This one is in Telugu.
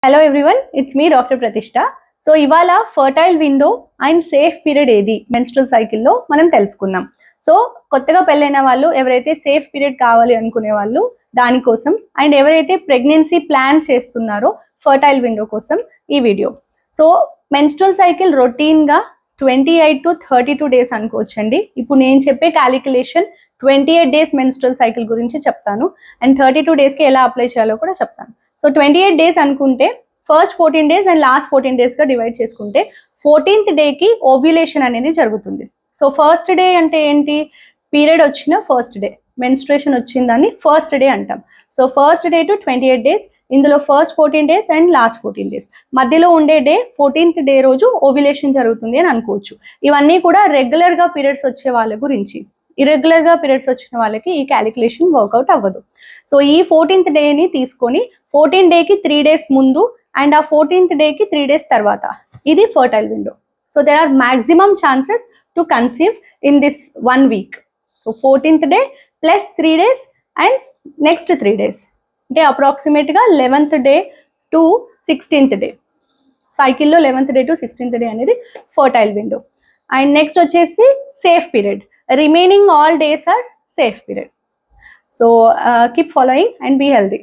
Hello everyone, it's me doctor ప్రతిష్ట. సో ఇవాళ fertile window and safe period ఏది మెన్స్ట్రల్ సైకిల్లో మనం తెలుసుకుందాం. సో కొత్తగా పెళ్ళైన వాళ్ళు, ఎవరైతే సేఫ్ పీరియడ్ కావాలి అనుకునే వాళ్ళు దానికోసం, అండ్ ఎవరైతే ప్రెగ్నెన్సీ ప్లాన్ చేస్తున్నారో ఫర్టైల్ విండో కోసం ఈ వీడియో. సో మెన్స్ట్రల్ సైకిల్ రొటీన్గా 28 to 32 డేస్ అనుకోవచ్చండి. ఇప్పుడు నేను చెప్పే క్యాలిక్యులేషన్ 28 డేస్ మెన్స్ట్రల్ సైకిల్ గురించి చెప్తాను, అండ్ 32 డేస్కి ఎలా అప్లై చేయాలో కూడా చెప్తాను. సో 28 డేస్ అనుకుంటే ఫస్ట్ 14 డేస్ అండ్ లాస్ట్ 14 డేస్గా డివైడ్ చేసుకుంటే 14th డేకి ఓవ్యులేషన్ అనేది జరుగుతుంది. సో ఫస్ట్ డే అంటే ఏంటి? పీరియడ్ వచ్చిన ఫస్ట్ డే, మెన్స్ట్రేషన్ వచ్చిందని ఫస్ట్ డే అంటాం. So first day to 28 days, ఇందులో first 14 days and last 14 days, మధ్యలో ఉండే డే 14th డే రోజు ఓవ్యులేషన్ జరుగుతుంది అని అనుకోవచ్చు. ఇవన్నీ కూడా రెగ్యులర్గా పీరియడ్స్ వచ్చే వాళ్ళ గురించి. ఇరెగ్యులర్గా పీరియడ్స్ వచ్చిన వాళ్ళకి ఈ క్యాలిక్యులేషన్ వర్కౌట్ అవ్వదు. సో ఈ 14th డేని తీసుకొని 14 డేకి 3 డేస్ ముందు అండ్ ఆ 14th డేకి 3 డేస్ తర్వాత, ఇది fertile window. So there are maximum chances to conceive in this 1 week. సో 14th day plus 3 days and next 3 days అంటే అప్రాక్సిమేట్గా 11th day to 16th day. సైకిల్లో 11th day to 16th day అనేది ఫర్టైల్ విండో. అండ్ నెక్స్ట్ వచ్చేసి safe period. Remaining all days are safe period. So keep following and be healthy.